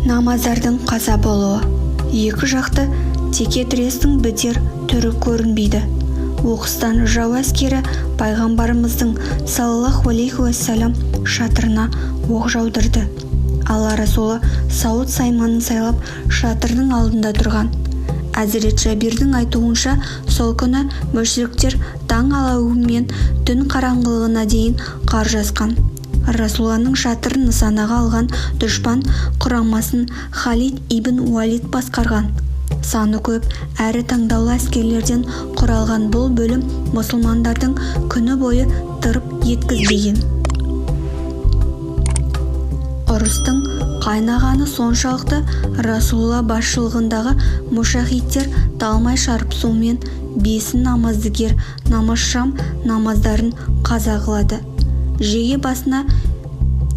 намаздардың қаза болуы. Екі жақты теке-тірестің бітер түрі көрінбейді. Оқыстан жау әскері пайғамбарымыздың саллаллаху алейхи уассалам шатырына оқ жаудырды. Алла Расулы сауыт сайманын сайлап шатырдың алдында тұрған. Әзірет Жабирдің айтуынша, сол күні мүшриктер таң алауымен түн қараңғылығына дейін қар жазған. Расуланың шатырын нысанаға алған дұшпан құрамасын Халид ибн Уалид басқарған. Саны көп әрі таңдаулы әскерлерден құралған бұл бөлім мұсылмандардың күні бойы тырып еткізбеген. Ұрыстың қайнағаны соншалықты Расулла басшылығындағы мұшахидтер талмай шарып сумен бесін намаздыгер намазшам намаздарын қаза қылады. Жеге басына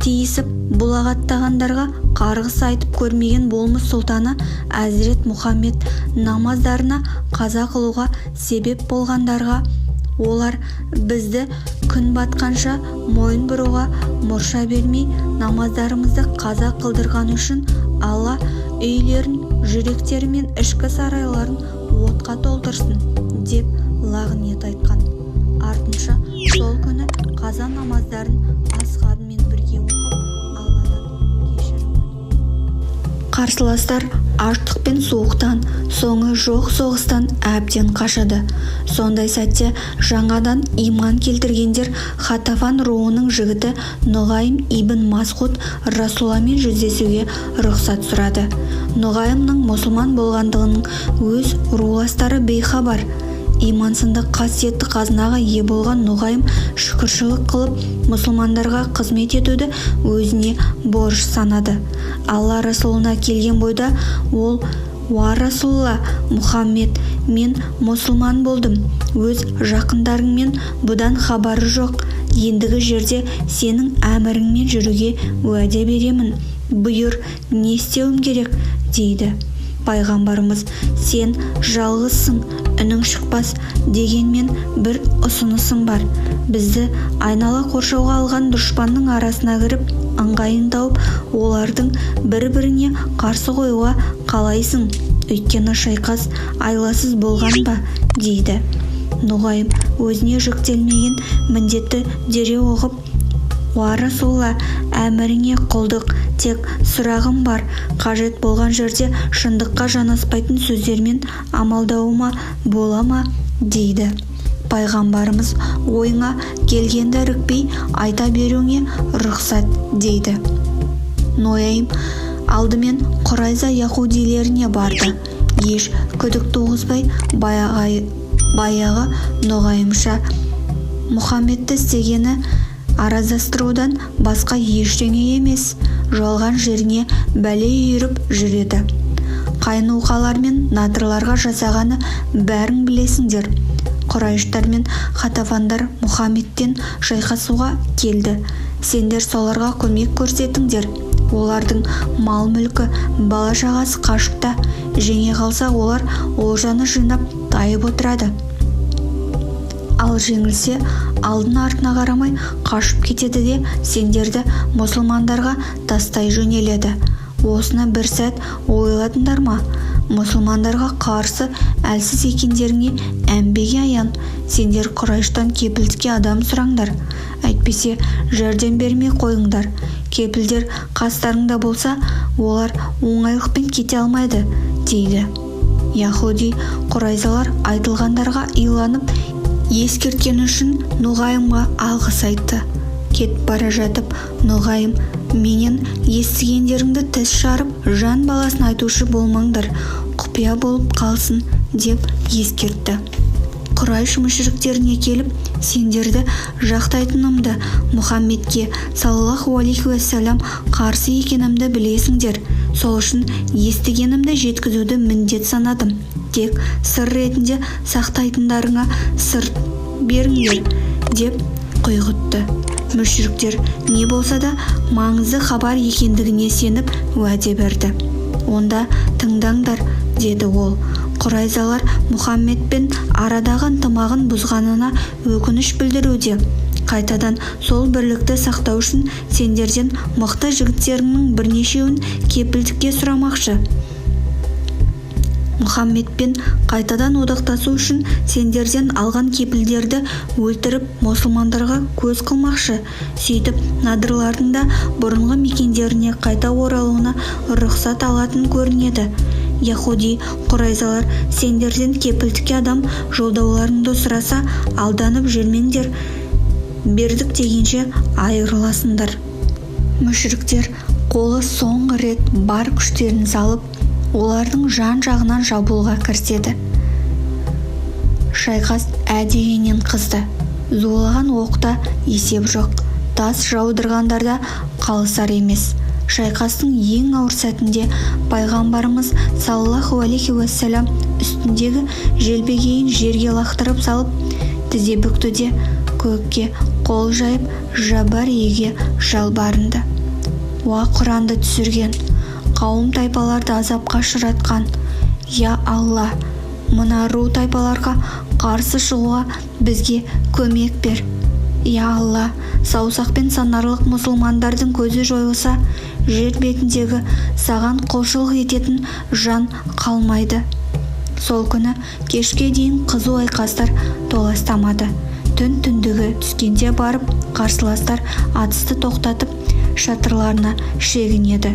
тиісіп бұлағаттағандарға қарғыс айтып көрмеген болмыс сұлтаны Әзірет Мұхаммед намаздарына қаза қылуға себеп болғандарға олар бізді күн батқанша мойын бұруға мұрша бермей намаздарымызды қаза қылдырған үшін Алла үйлерін, жүректері мен ішкі сарайларын отқа толтырсын деп лағнет айтқан. Артынша сол күні қаза намаздарын асхабымен бірге оқып Алладан кешірім өтінді. Қарсыластар аштық пен суықтан, соңы жоқ соғыстан әбден қашады. Сондай сәтте жаңадан иман келтіргендер Хатафан руының жігіті Нұғайым ибн Масғуд Расуламен жүздесуге рұқсат сұрады. Нұғайымның мұсылман болғандығының өз руластары бейхабар. Имансынды қасиетті қазынаға ие болған Нұғайым шүкіршілік қылып, мұсылмандарға қызмет етуді өзіне борыш санады. Алла Расулына келген бойда ол: «Уа Расулла Мұхаммед, мен мұсылман болдым. Өз жақындарыңмен бұдан хабары жоқ. Ендігі жерде сенің әміріңмен жүруге уәде беремін. Бұйыр, не істеуім керек?» дейді. Пайғамбарымыз: «Сен жалғызсың, үнің шықпас, дегенмен бір ұсынысым бар. Бізді айнала қоршауға алған дұшпанның арасына кіріп, ыңғайын тауып, олардың бір-біріне қарсы қоюға қалайсың? Өйткені шайқас айласыз болған ба?» дейді. Нұғайым өзіне жүктелмеген міндетті дереу оқып: «Уа Расулла, әміріңе құлдық, тек сұрағым бар. Қажет болған жерде шындыққа жанаспайтын сөздермен амалдауыма бола ма?» дейді. Пайғамбарымыз: «Ойыңа келгенді ірікпей айта беруіңе рұқсат» дейді. Нұғайым алдымен Құрайза яһудилеріне барды. Еш күдік туғызбай баяғы Нұғайымша Мұхаммедті істегені араздастырудан басқа ештеңе емес, жалған жеріне бәле үйіріп жүреді. Қайнуқалар мен надырларға жасағаны бәрің білесіңдер. Құрайыштар мен Хатафандар Мұхаммедтен шайқасуға келді. Сендер соларға көмек көрсетіңдер. Олардың мал-мүлкі, бала-шағасы қашықта. Жеңе қалса олар олжаны жинап тайып отырады. Ал жеңілсе алдын-артына қарамай қашып кетеді де сендерді мұсылмандарға тастай жөнеледі. Осыны бір сәт ойладыңдар ма? Мұсылмандарға қарсы әлсіз екендеріңе әмбеге аян. Сендер Құрайыштан кепілдікке адам сұраңдар. Әйтпесе жәрдем бермей қойыңдар. Кепілдер қастарыңда болса, олар оңайлықпен кете алмайды» дейді. Яһуди Құрайзалар айтылғандарға иланып, ескерткені үшін Нұғайымға алғыс айтты. Кетіп бара жатып, Нұғайым: «Менен естігендеріңді тіс жарып, жан баласын айтушы болмаңдар, құпия болып қалсын» деп ескертті. Құрайш мүшриктеріне келіп, сендерді жақтайтынымды, Мұхаммедке саллаллаху алейхи уассалам қарсы екенімді білесіңдер. Сол үшін естігенімді жеткізуді міндет санадым. Тек сыр ретінде сақтайтындарыңа сыр беріңдер деп құйғытты. Мүшриктер не болса да маңызды хабар екендігіне сеніп уәде берді. «Онда тыңдаңдар» деді ол. Құрайзалар Мұхаммедпен арадағы ынтымағын бұзғанына өкініш білдіруде. қайтадан сол бірлікті сақтау үшін сендерден мықты жігіттеріңнің бірнешеуін кепілдікке сұрамақшы. Мұхаммедпен қайтадан одақтасу үшін сендерден алған кепілдерді өлтіріп мұсылмандарға көз қылмақшы. Сөйтіп надырлардың да бұрынғы мекендеріне қайта оралуына рұқсат алатын көрінеді. Яхуди Құрайзалар сендерден кепілдікке адам жолдауларыңды сұраса алданып жүрмеңдер, бердік дегенше айырыласыңдар. Мүшриктер қолы соңғы рет бар күштерін салып, олардың жан-жағынан шабуылға кіріседі. Шайқас әдейінен қызды. Зулаған оқта есеп жоқ, тас жаудырғандарда қалысар емес. Шайқастың ең ауыр сәтінде пайғамбарымыз саллаллаху алейхи уассалам үстіндегі желбегейін жерге лақтырып салып, тізе бүкті де көкке қол жайып жабар еге жалбарынды. Уа Құранды түсірген, қауым тайпаларды азапқа ұшыратқан, я Алла, мына ру тайпаларға қарсы шығуға бізге көмек бер. Я Алла, саусақпен санарлық мұсылмандардың көзі жойылса, жер бетіндегі саған құлшылық ететін жан қалмайды. Сол күні кешке дейін қызу айқастар толастамады. Түн түндігі түскенде барып қарсыластар атысты тоқтатып шатырларына шегінеді.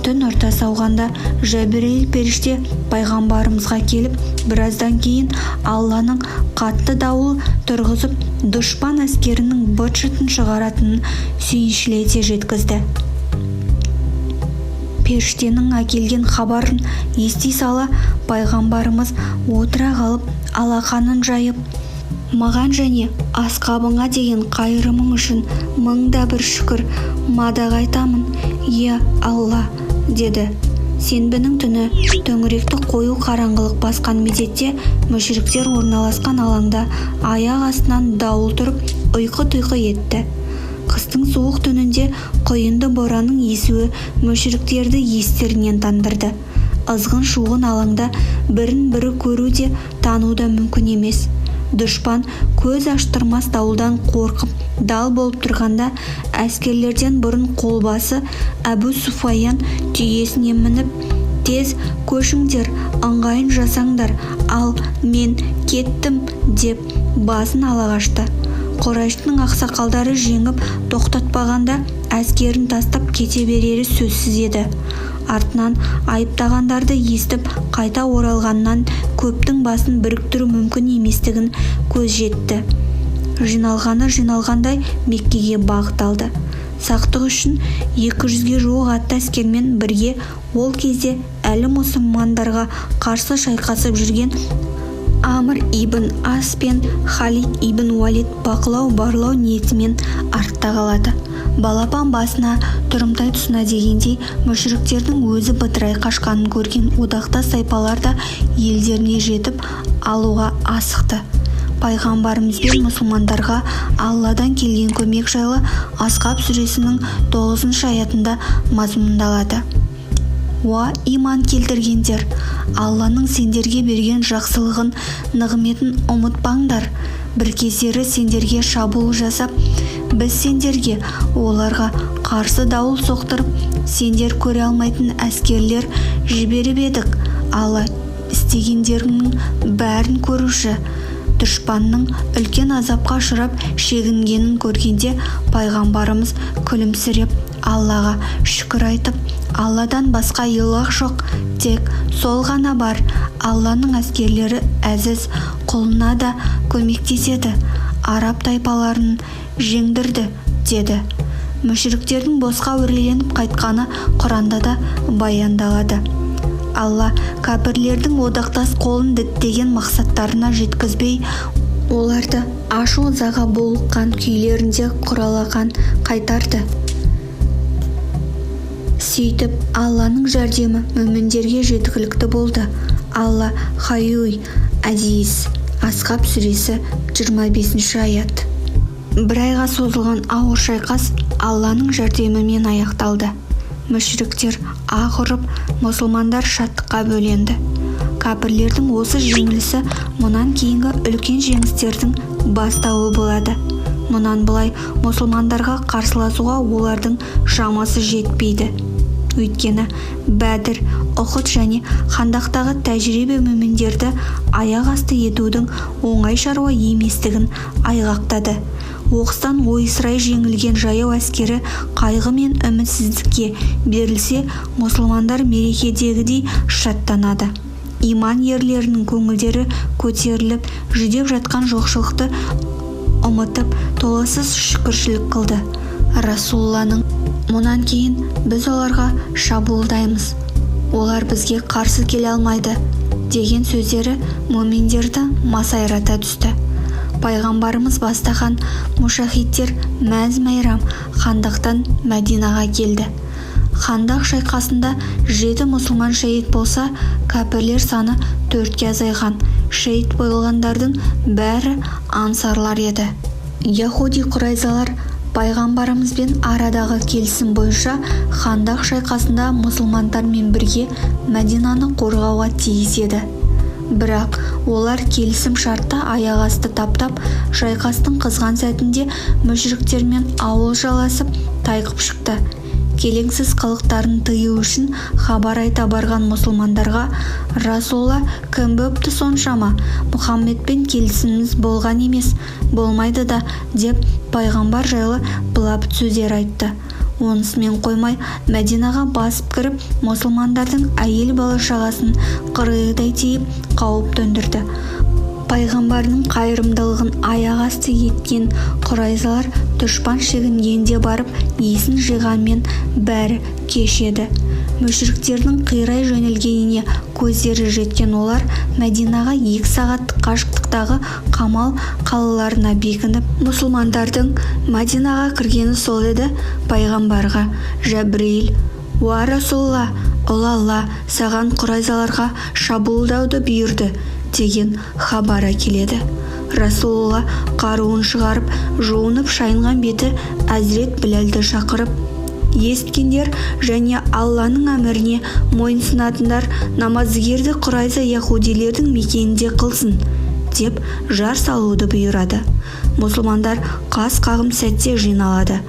Түн ортасы ауғанда Жәбірейіл періште пайғамбарымызға келіп, біраздан кейін Алланың қатты дауыл тұрғызып, дұшпан әскерінің быт-шытын шығаратынын сүйіншілете жеткізді. Періштенің әкелген хабарын ести сала, пайғамбарымыз отыра қалып, алақанын жайып, маған және асқабыңа деген қайырымың үшін мыңда бір шүкір мадақ айтамын, я Алла, деді. Сенбінің түні төңіректі қою қараңғылық басқан мезетте мүшриктер орналасқан алаңда аяқ астынан дауыл тұрып, ұйқы-тұйқы етті. Қыстың суық түнінде құйынды боранның есуі мүшриктерді естерінен тандырды. Ызғын шуғын алаңда бірін-бірі көру де тану да мүмкін емес. Дұшпан көз аштырмас дауылдан қорқып дал болып тұрғанда, әскерлерден бұрын қолбасы Әбу Суфайян түйесіне мініп, тез көшіңдер, ыңғайын жасаңдар, ал мен кеттім деп басын ала қашты. Құрайштың ақсақалдары жеңіп тоқтатпағанда әскерін тастап кете берері сөзсіз еді. Артынан айыптағандарды естіп қайта оралғаннан көптің басын біріктіру мүмкін еместігін көз жетті. Жиналғаны жиналғандай Меккеге бағыт алды. Сақтық үшін 200-ге жуық атты әскермен бірге ол кезде әлі мұсылмандарға қарсы шайқасып жүрген Амр ибн Ас пен Халид ибн Уалид бақылау-барлау ниетімен артта қалады. Балапан басына тұрымтай тұсына дегендей мүшриктердің өзі бытырай қашқанын көрген одақтас тайпалар да елдеріне жетіп алуға асықты. Пайғамбарымыз бен мұсылмандарға Алладан келген көмек жайлы Асқаб сүресінің 9-шы аятында мазмұндалады. Уа иман келтіргендер, Алланың сендерге берген жақсылығын, нығметін ұмытпаңдар. Бір кездері сендерге шабуыл жасап, біз сендерге оларға қарсы дауыл соқтырып, сендер көре алмайтын әскерлер жіберіп едік. Алла істегендеріңнің бәрін көруші. Дұшпанның үлкен азапқа ұшырап шегінгенін көргенде пайғамбарымыз күлімсіреп Аллаға шүкір айтып, Алладан басқа илах жоқ, тек сол ғана бар. Алланың әскерлері әзіз, құлына да көмектеседі. Араб тайпаларын жеңдірді, деді. Мүшриктердің босқа өрленіп қайтқаны Құранда да баяндалады. Алла кәпірлердің одақтас қолын діттеген мақсаттарына жеткізбей, оларды ашу-ызаға булыққан күйлерінде құралаған қайтарды. Сөйтіп, Алланың жәрдемі мүміндерге жеткілікті болды. Алла Хайюй Азиз, Асқаб сүресі 25-ші аят. Бір айға созылған ауыр шайқас Алланың жәрдемімен аяқталды. Мүшриктер аһ ұрып, мұсылмандар шаттыққа бөленді. Кәпірлердің осы жеңілісі мұнан кейінгі үлкен жеңістердің бастауы болады. Мұнан былай мұсылмандарға қарсыласуға олардың шамасы жетпейді. Өйткені Бәдір, Ұхыд және Хандақтағы тәжірибе мүміндерді аяқ асты етудің оңай шаруа еместігін айғақтады. Оғыстан ойсырай жеңілген жаяу әскері қайғы мен үмітсіздікке берілсе, мұсылмандар мерекедегідей шаттанады. Иман ерлерінің көңілдері көтеріліп, жүдеп жатқан жоқшылықты ұмытып, толассыз шүкіршілік қылды. Расулланың «Мұнан кейін біз оларға шабуылдаймыз, олар бізге қарсы келе алмайды» деген сөздері мүминдерді масайрата түсті. Пайғамбарымыз бастаған мұшахидтер мәз-майрам Хандақтан Мәдинаға келді. Хандақ шайқасында 7 мұсылман шейіт болса, кәпірлер саны 4-ке азайған. Шейіт болғандардың бәрі ансарлар еді. Яхуди құрайзалар пайғамбарымызбен арадағы келісім бойынша Хандақ шайқасында мұсылмандармен бірге Мәдинаны қорғауға тиіс еді. Бірақ олар келісім шартта аяқ асты таптап, шайқастың қызған сәтінде мүшриктермен ауыл жаласып тайқып шықты. Келеңсіз қылықтарын тыю үшін хабар айта барған мұсылмандарға Расулла кім бөпті соншама, Мұхаммедпен келісіміміз болған емес, болмайды да деп пайғамбар жайлы былап сөздер айтты. Онысымен қоймай Мәдинаға басып кіріп, мұсылмандардың әйел бала шағасын қырғидай тиіп қауіп төндірді. Пайғамбардың қайырымдылығын аяқ асты еткен құрайзалар дұшпан шегінгенде барып есін жиғанмен бәрі кешеді. Мүшриктердің қирай жөнелгеніне көздері жеткен олар Мәдинаға 2 сағаттық қашықтықтағы Қамал қалаларына бекініп, мұсылмандардың Мәдинаға кіргені сол еді. Пайғамбарға Жәбірейіл: «Уа Расулла, ұлы Алла саған құрайзаларға шабуылдауды бұйырды» деген хабар әкеледі. Расулла қаруын шығарып, жуынып шайынған беті Әзірет Біләлді шақырып: «Есіткендер және Алланың әміріне мойынсынатындар намаздыгерді құрайза яхудилердің мекенінде қылсын» деп жар салуды бұйырады. Мұсылмандар қас қағым сәтте жиналады.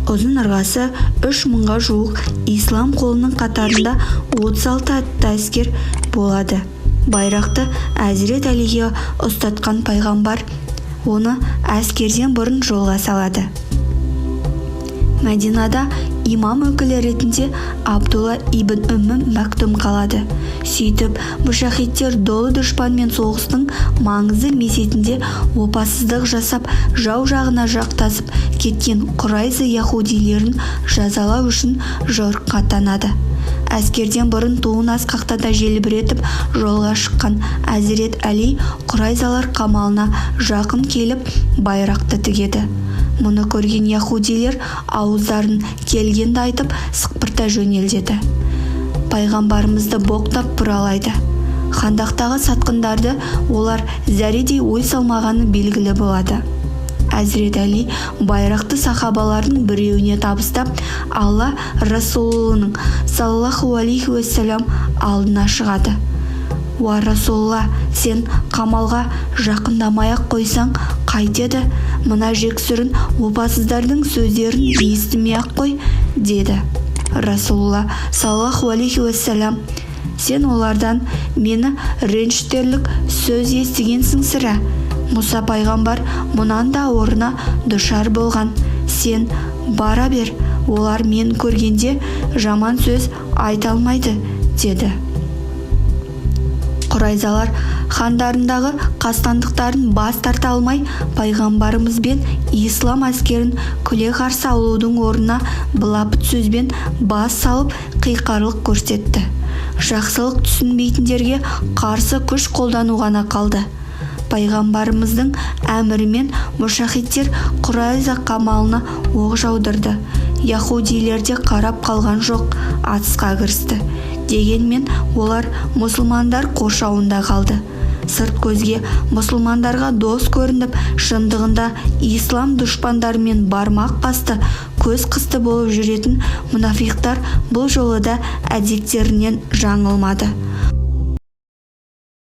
Ұзын ырғасы 3000-ға жуық ислам қолының қатарында 36 атты әскер болады. Байрақты Әзірет Әлиге ұстатқан пайғамбар оны әскерден бұрын жолға салады. Мәдинада имам өкілі ретінде Абдулла ибн Үммі Мәктум қалады. Сөйтіп, мұшахидтер долы дұшпанмен соғыстың маңызды мезетінде опасыздық жасап, жау жағына жақтасып кеткен Құрайза яхудилерін жазалау үшін жорыққа аттанады. Әскерден бұрын туын асқақтата желбіретіп жолға шыққан Әзірет Әли Құрайзалар қамалына жақын келіп байрақты тігеді. Мұны көрген яхудилер ауыздарын келгенді айтып сықпырта жөнелдеді. Пайғамбарымызды боқтап бұралайды. Хандақтағы сатқындарды олар зәредей ой салмағаны белгілі болады. Әзірет Әли байрақты сахабалардың біреуіне табыстап, Алла Расулының саллаллаху алейхи уассалам алдына шығады. «Уа Расулла, сен қамалға жақындамай-ақ қойсаң қайтеді? Мына жексұрын опасыздардың сөздерін естімей-ақ қой» деді. Расулла саллаллаху алейхи уассалам: «Сен олардан мені ренжітерлік сөз естігенсің сірә. Мұса пайғамбар мұнан да орына дұшар болған. Сен бара бер, олар мен көргенде жаман сөз айта алмайды» деді. Құрайзалар хандарындағы қастандықтарын бас тарта алмай, пайғамбарымыз бен ислам әскерін күле қарсы алудың орнына былапыт сөзбен бас салып қиқарлық көрсетті. Жақсылық түсінбейтіндерге қарсы күш қолдану ғана қалды. Пайғамбарымыздың әмірімен мұшахидтер Құрайза қамалына оқ жаудырды. Яхудилерде қарап қалған жоқ, атысқа кірісті. Дегенмен олар мұсылмандар қоршауында қалды. Сырт көзге мұсылмандарға дос көрініп, шындығында ислам дұшпандарымен бармақ басты, көз қысты болып жүретін мұнафиқтар бұл жолы да әдеттерінен жаңылмады.